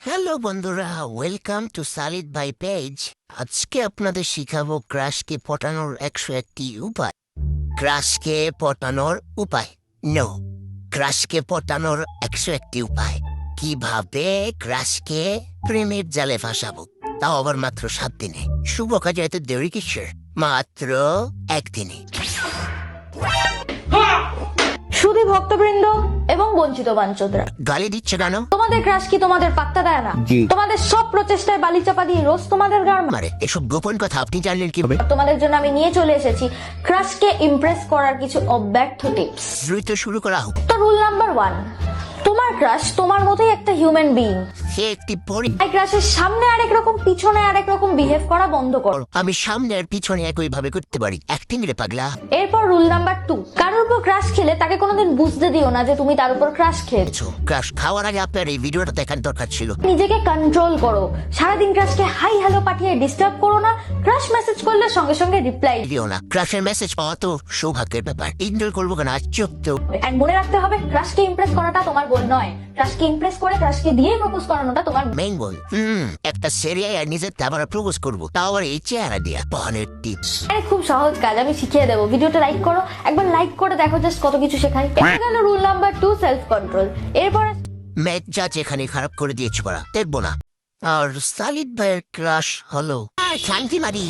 Hello বন্ধুরা, welcome to সালিদ by page. আজকে আপনাদের শিখাবো ক্রাশকে পটানোর 101টি উপায়। ক্রাশকে পটানোর উপায় নো ক্রাশকে পটানোর 101টি উপায়। কিভাবে ক্রাশকে প্রেমের জালে ফাঁসাবো, তাও আবার মাত্র 7 দিনে। শুভ কাজে এত দেরি কিসের? মাত্র 1 দিনে। সুধী ভক্তবৃন্দ এবং বঞ্চিত বাঞ্চোদরা, গালি দিচ্ছে কেন? তোমাদের ক্রাশ কি তোমাদের পাত্তা দেয় না? তোমাদের সব প্রচেষ্টায় বালি চাপা দিয়ে রোজ তোমাদের গাড় মারে। মারে এসব গোপন কথা আপনি জানলেন কিভাবে? তোমাদের জন্য আমি নিয়ে চলে এসেছি ক্রাশকে ইমপ্রেস করার কিছু অব্যর্থ টিপস। দ্রুত শুরু করা হোক। তো রুল নাম্বার 1, তোমার ক্রাশ তোমার মতোই একটা হিউম্যান বিইং। সে একটি পরি। তাই ক্রাশের সামনে আরেক রকম পিছনে আরেক রকম বিহেভ করা বন্ধ করো। আমি সামনে আর পিছনে একই ভাবে করতে পারি। অ্যাক্টিং রে পাগলা। এরপর রুল নাম্বার 2, কারোর উপর ক্রাশ খেলে তাকে কোনোদিন বুঝতে দিও না যে তুমি তার উপর ক্রাশ খেয়েছো। ক্রাশ খাওয়ার আগে আপনার এই ভিডিওটা দেখার দরকার ছিল। নিজেকে কন্ট্রোল করো। সারাদিন ক্রাশকে হাই হ্যালো পাঠিয়ে ডিস্টার্ব করো না। ক্রাশ মেসেজ করলে সঙ্গে সঙ্গে রিপ্লাই দিও না। ক্রাশের মেসেজ পাওয়া তো সৌভাগ্যের ব্যাপার। ইগনোর করবো কেন? চোখ তো। এন্ড মনে রাখতে হবে, ক্রাশকে ইমপ্রেস করাটা তোমার গোল নয়, ক্রাশকে ইমপ্রেস করে ক্রাশকে দিয়ে প্রপোজ করানোটা তোমার। মেইন গোল। একটা সেরিয়া আর নিজের আবার প্রপোজ করবো, তাও আবার এই চেহারা দিয়া। পহনের টিপস। আরে খুব সহজ কাজ, আমি শিখিয়ে দেবো। ভিডিওটা লাইক করো, একবার লাইক করে দেখো জাস্ট কত কিছু শেখাই। এটা গেল রুল নাম্বার 2, সেলফ কন্ট্রোল। এরপর ম্যাচ যা যেখানে খারাপ করে দিয়েছে পড়া দেখবো না। আর সালিদ ভাইয়ের ক্রাশ হলো শান্তি মারি।